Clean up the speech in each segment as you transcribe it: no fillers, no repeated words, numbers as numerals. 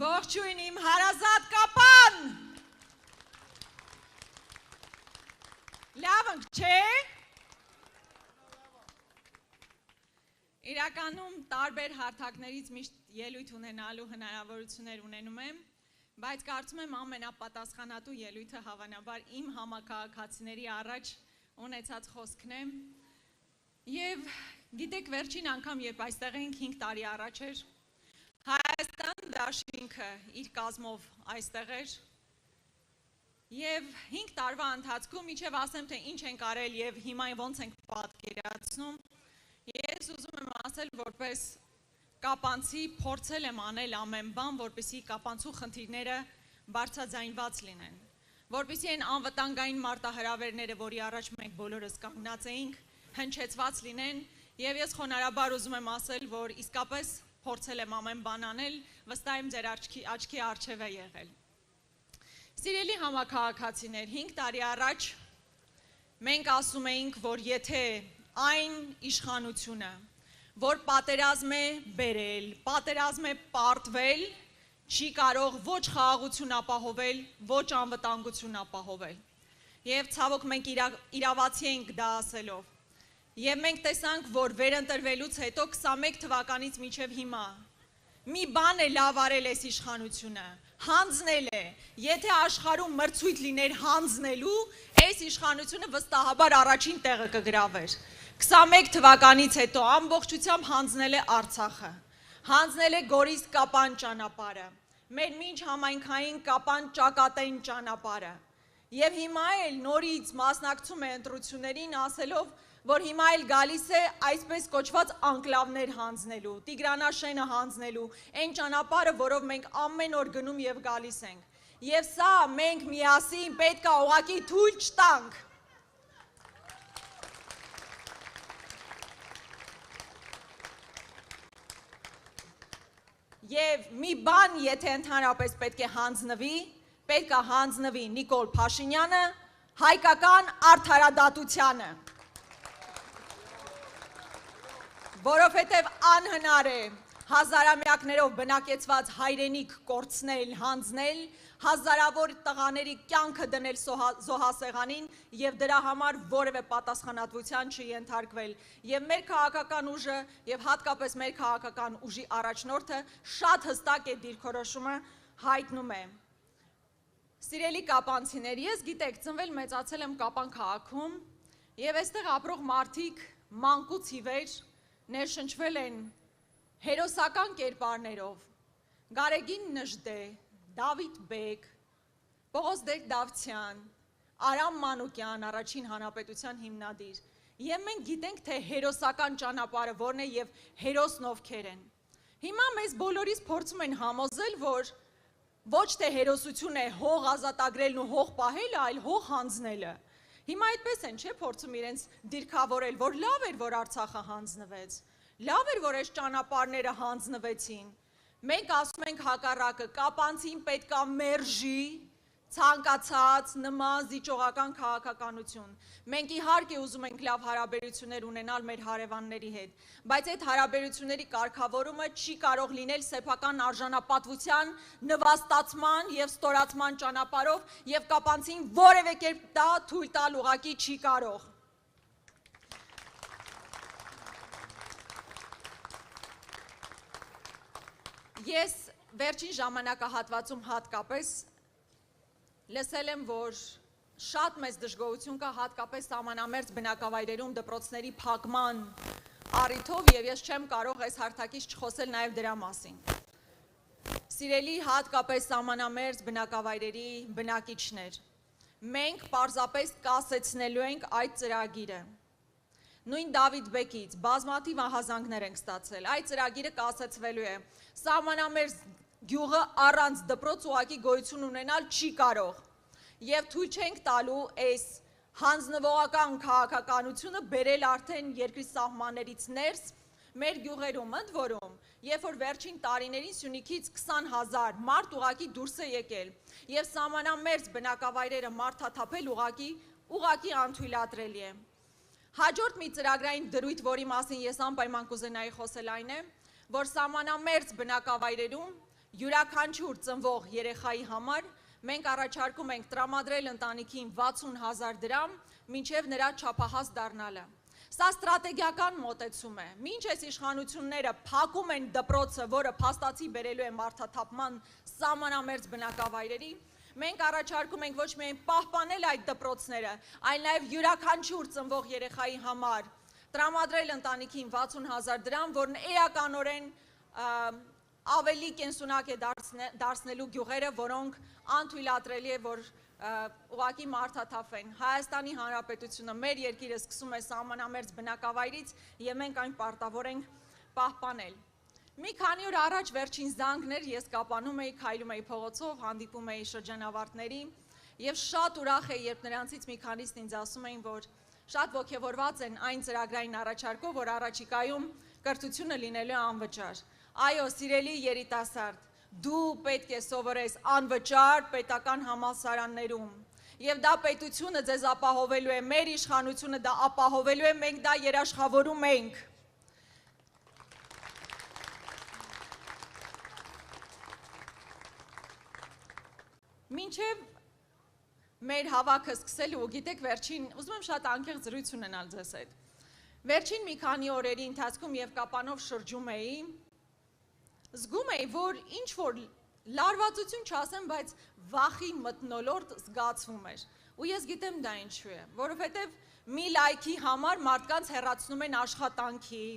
Ողջույն իմ հարազատ կապան։ Լավ ենք, չէ՞։ Իրականում տարբեր հարթակներից միշտ ելույթ ունենալու հնարավորություններ ունենում եմ, բայց կարծում եմ ամենապատասխանատու ելույթը հավանաբար իմ համաքաղաքացիների առաջ ունեցած խոսքն է։ Եվ գիտեք, վերջին անգամ, երբ այստեղ էինք 5 տարի առաջ էր, Հայաստան դաշինքը իր կազմով այստեղ էր, և 5 տարվա ընթացքում, իչև ասեմ, թե ինչ ենք արել և հիմա ոնց ենք պատկերացնում, ես ուզում եմ ասել, որպես կապանցի փորձել եմ անել ամեն բան, որպեսզի կապանցու խնդիրները բարձրաձայնված լինեն, որպեսզի այն անվտանգային մարտահրավերները, որի առաջ մենք բոլորս կանգնած էինք, հնչեցված լինեն, և ես խոնարհաբար ուզում եմ ասել, որ իսկապես փորձել եմ ամեն բան անել, վստահ եմ ձեր աչքի առջև է եղել։ Սիրելի համաքաղաքացիներ, 5 տարի առաջ մենք ասում էինք, որ եթե այն իշխանությունը, որ պատերազմ է բերել, պատերազմ է պարտվել, չի կարող ոչ խաղաղություն ապահովել, ոչ անվտանգություն ապահովել։ Եվ ցավոք մենք իրավացի ենք դա ասելով։ Եվ մենք տեսանք, որ վերընտրվելուց հետո 21 թվականից մինչև հիմա մի բան է լավ արել այս իշխանությունը, հանձնել է, եթե աշխարհում մրցույթ լիներ հանձնելու, այս իշխանությունը վստահաբար առաջին տեղը կգրավեր։ 21 թվականից հետո ամբողջությամբ հանձնել է Արցախը, հանձնել է Գորիս-Կապան ճանապարհը, մեր մինչ համայնքային Կապան ճակատային ճանապարհը։ Եվ հիմա էլ նորից մասնակցում է ընտրություններին ասելով, որ հիմա էլ գալիս է այսպես կոչված անկլավներ հանձնելու, Տիգրանաշենը հանձնելու, այն ճանապարհը, որով մենք ամեն օր գնում և գալիս ենք։ Եվ սա մենք միասին պետք է ուղղակի թույլ չտանք։ Եվ մի բան, եթե ընդհանրապես պետք է հանձնվի, պետք է հանձնվի Նիկոլ Փաշինյանը, հայկական արդարադատությանը։ Որովհետև անհնար է հազարամյակներով բնակեցված հայրենիք կորցնել, հանձնել, հազարավոր տղաների կյանքը դնել զոհասեղանին և դրա համար որևէ պատասխանատվության չենթարկվել։ Եվ մեր քաղաքական ուժը և հատկապես մեր քաղաքական ուժի առաջնորդը շատ հստակ է դիրքորոշումը հայտնում է։ Սիրելի կապանցիներ, ես գիտեք, ծնվել մեծացել եմ Կապան քաղաքում և այստեղ ապրող մարդիկ մանկուց ի վեր ներշնչվել են հերոսական կերպարներով, Գարեգին Նժդե, Դավիթ Բեկ, Պողոս Դավթյան, Արամ Մանուկյան, Առաջին հանրապետության հիմնադիր, և մենք գիտենք, թե հերոսական ճանապարհը որն է և հերոսն ովքեր են։ Հիմա մեզ բոլորիս փորձում են համոզել, որ ոչ թե հերոսություն է հող ազատագրելն ու հող պահելը, այլ հող հանձնելը։ Հիմա այդպես են, չէ, փորձում իրենց դիրքավորել, որ լավ էր, որ Արցախը հանձնվեց, լավ էր, որ այս ճանապարհները հանձնվեցին։ Մենք ասում ենք հակառակը, կապանցին պետք է մերժի ցանկացած նման զիջողական քաղաքականություն։ Մենք իհարկե ուզում ենք լավ հարաբերություններ ունենալ մեր հարևանների հետ, բայց այդ հարաբերությունների կարգավորումը չի կարող լինել սեփական արժանապատվության, նվաստացման և ստորացման ճանապարհով և կապանցին որևէ կերպ դա թույլ տալ ուղղակի չի կարող։ Ես վերջին ժամանակահատվածում հատկապես լսել եմ, որ շատ մեծ դժգոհություն կա հատկապես սահմանամերձ բնակավայրերում դպրոցների փակման առիթով և ես չեմ կարող այս հարթակից չխոսել նաև դրա մասին։ Սիրելի հատկապես սահմանամերձ բնակավայրերի բնակիչներ, մենք պարզապես կասեցնելու ենք այդ ծրագիրը։ Նույն Դավիթ Բեկից բազմաթիվ ահազանգներ ենք ստացել, այդ ծրագիրը կասեցվելու է, սահմանամերձ գյուղը առանց դպրոց ուղղակի գոյություն ունենալ չի կարող և թույլ չենք տալու այս հանձնվողական քաղաքականությունը բերել արդեն երկրի սահմաններից ներս մեր գյուղերում, ընդ որում, երբ որ վերջին տարիներին Սյունիքից 20,000 մարդ ուղղակի դուրս է եկել և սահմանամերձ բնակավայրերը մարդաթափել ուղղակի անթույլատրելի է։ Հաջորդ մի ծրագրային դրույթ, որի մասին ես անպայման կուզենայի խոսել այն է, որ սահմանամերձ բնակավայրերում յուրաքանչյուր ծնվող երեխայի համար մենք առաջարկում ենք տրամադրել ընտանիքին 60,000 դրամ մինչև նրա չափահաս դառնալը։ Սա ստրատեգիական մոտեցում է։ Մինչ այս իշխանությունները փակում են դպրոցը, որը փաստացի բերելու է մարդաթափման սահմանամերձ բնակավայրերի, մենք առաջարկում ենք ոչ միայն պահպանել այդ դպրոցները, այլ նաև յուրաքանչյուր ծնվող երեխայի համար տրամադրել ընտանիքին 60,000 դրամ, որն էականորեն ավելի կենսունակ է դարձնելու գյուղերը, որոնք անթույլատրելի է, որ ուղղակի մարդաթափվեն։ Հայաստանի Հանրապետությունը, մեր երկիրը սկսում է սահմանամերձ բնակավայրից և մենք այն պարտավոր ենք պահպանել։ Մի քանի օր առաջ վերջին զանգներ ես կապանում էի, քայլում էի փողոցով, հանդիպում էի շրջանավարտների և շատ ուրախ էի, երբ նրանցից մի քանիսն ինձ ասում էին, որ շատ ոգևորված են այն ծրագրային առաջարկով, որ առաջիկայում կրթությունը լինելու է անվճար։ Այո, սիրելի երիտասարդ, դու պետք է սովորես անվճար պետական համալսարաններում և դա պետությունը ձեզ ապահովելու է, մեր իշխանությունը դա ապահովելու է, մենք դա երաշխավորում ենք։ Մինչև մեր հավաքը սկսելու, ու գիտեք վերջին, ուզում եմ շատ անկեղծ զրույց ունենալ ձեզ հետ, վերջին մի քանի օրերի ընթացքում և կապանով շրջում էի, զգում էի, որ ինչ-որ լարվածություն չասեմ, բայց վախի մթնոլորտ զգացվում էր, ու ես գիտեմ դա ինչու է, որովհետև մի լայքի համար մարդկանց հեռացնում են աշխատանքի,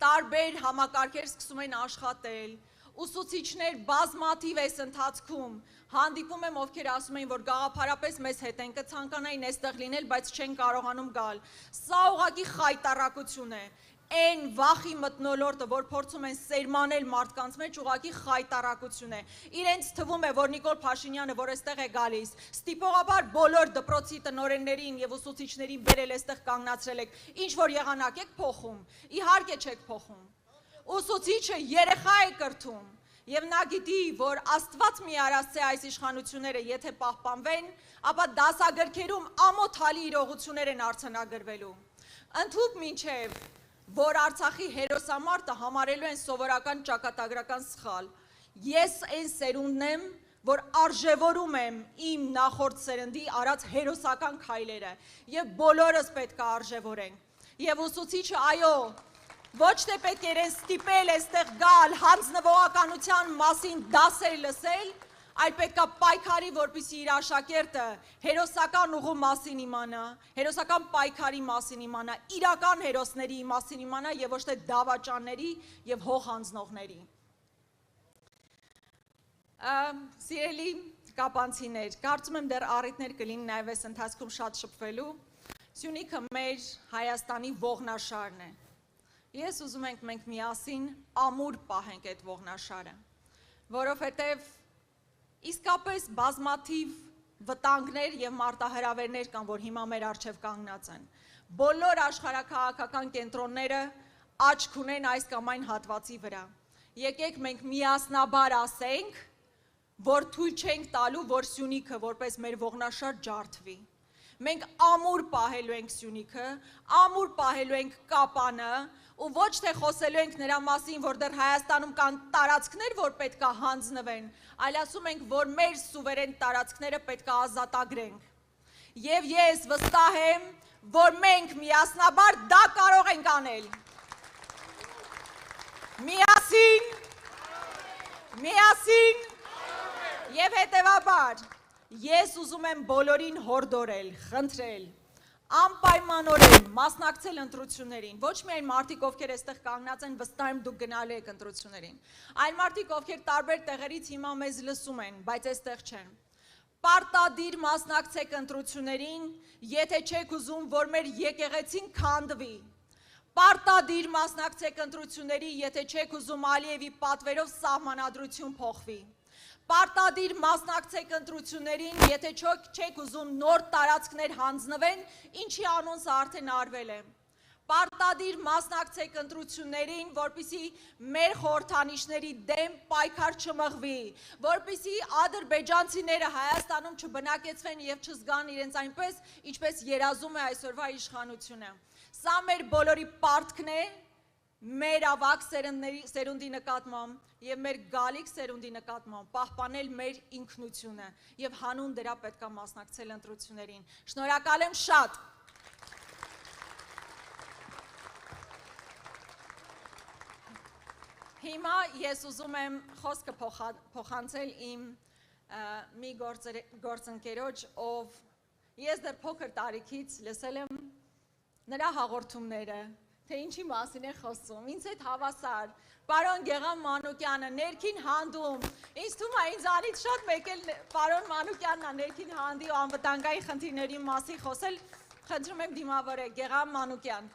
տարբեր համակարգեր սկսում են աշխատել, ուսուցիչներ բազմաթիվ այս ընթացքում հանդիպում եմ, ովքեր ասում էին, որ գաղափարապես մեզ հետ են կցանկանային այստեղ լինել, բայց չեն կարողանում գալ։ Սա ուղղակի խայտառակություն է։ Այն վախի մթնոլորտը, որ փորձում են սերմանել մարդկանց մեջ, ուղղակի խայտառակություն է։ Իրենց թվում է, որ Նիկոլ Փաշինյանը, որ այստեղ է գալիս, ստիպողաբար բոլոր դպրոցի տնօրեններին և ուսուցիչներին բերել այստեղ կանգնացրել եք, ինչ որ եղանակ եք փոխում, իհարկե չեք փոխում։ Ուսուցիչը երեխա է կրթում, և նա գիտի, որ Աստված մի արասցե այս իշխանությունները եթե պահպանվեն, ապա դասագրքերում ամոթալի իրողություններ են արձանագրվելու։ Ընդհուպ մինչև որ Արցախի հերոսամարտը համարելու են սովորական ճակատագրական սխալ։ Ես այն սերունդն եմ, որ արժևորում եմ իմ նախորդ սերնդի արած հերոսական քայլերը և բոլորս պետք է արժևորենք։ Եվ ուսուցիչը, այո, ոչ թե պետք է իրեն ստիպել այստեղ գալ հանձնվողականության մասին դասեր լսել, այլ պետք է պայքարի, որպեսզի իր աշակերտը հերոսական ուղու մասին իմանա, հերոսական պայքարի մասին իմանա, իրական հերոսների մասին իմանա և ոչ թե դավաճանների և հող հանձնողների։ Սիրելի կապանցիներ, կարծում եմ դեռ առիթներ կլինի նաև այս ընթացքում շատ շփվելու, Սյունիքը մեր Հայաստանի ողնաշարն է։ Ես ուզում ենք մենք միասին ամուր պահենք այդ ողնաշարը, որովհետև իսկապես բազմաթիվ վտանգներ և մարտահրավերներ կան, որ հիմա մեր առջև կանգնած են։ Բոլոր աշխարհաքաղաքական կենտրոնները աչք ունեն այս կամ այն հատվածի վրա։ Եկեք մենք միասնաբար ասենք, որ թույլ չենք տալու, որ Սյունիքը որպես մեր ողնաշար ջարդվի։ Մենք ամուր պահելու ենք Սյունիքը, ամուր պահելու ենք Կապանը, ու ոչ թե խոսելու ենք նրա մասին, որ դեռ Հայաստանում կան տարածքներ, որ պետք է հանձնվեն, այլ ասում ենք, որ մեր սուվերեն տարածքները պետք է ազատագրենք։ Եվ ես վստահ եմ, որ մենք միասնաբար դա կարող ենք անել։ Միասին և հետևաբար, ես ուզում եմ բոլորին հորդորել, խնդրել, անպայմանորեն մասնակցել ընտրություններին, ոչ միայն մարդիկ, ովքեր այստեղ կանգնած են, վստահ եմ դուք գնալու եք ընտրություններին, այլ մարդիկ, ովքեր տարբեր տեղերից հիմա մեզ լսում են, բայց այստեղ չեն։ Պարտադիր մասնակցեք ընտրություններին, եթե չեք ուզում, որ մեր եկեղեցին քանդվի։ Պարտադիր մասնակցեք ընտրությունների, եթե չեք ուզում Ալիևի պատվերով սահմանադրություն փոխվի։ Պարտադիր մասնակցեք ընտրություններին, եթե չեք ուզում նոր տարածքներ հանձնվեն, ինչի անոնսը արդեն արվել է։ Պարտադիր մասնակցեք ընտրություններին, որպեսզի մեր խորհրդանիշների դեմ պայքար չմղվի, որպեսզի ադրբեջանցիները Հայաստանում չբնակեցվեն և չզգան իրենց այնպես, ինչպես երազում է այսօրվա իշխանությունը։ Սա մեր բոլորի պարտքն է մեր ավակ սերունդի նկատմամբ եւ մեր գալիք սերունդի նկատմամբ պահպանել մեր ինքնությունը եւ հանուն դրա պետք է մասնակցել ընտրություններին։ Շնորհակալ եմ շատ։ Հիմա ես ուզում եմ խոսքը փոխանցել իմ մի գործընկերոջ, ով ես դեռ փոքր տարիքից լսել եմ նրա հաղորդումները, թե ինչի մասին է խոսում, ինձ հետ հավասար, պարոն Գեղամ Մանուկյանը, ներքին հանդում, ինձ թվում է ինձանից շատ մեկ էլ պարոն Մանուկյանն է ներքին հանդի ու անվտանգային խնդիրների մասին խոսել, խնդրում եմ դիմավորեք, Գեղամ Մանուկյան։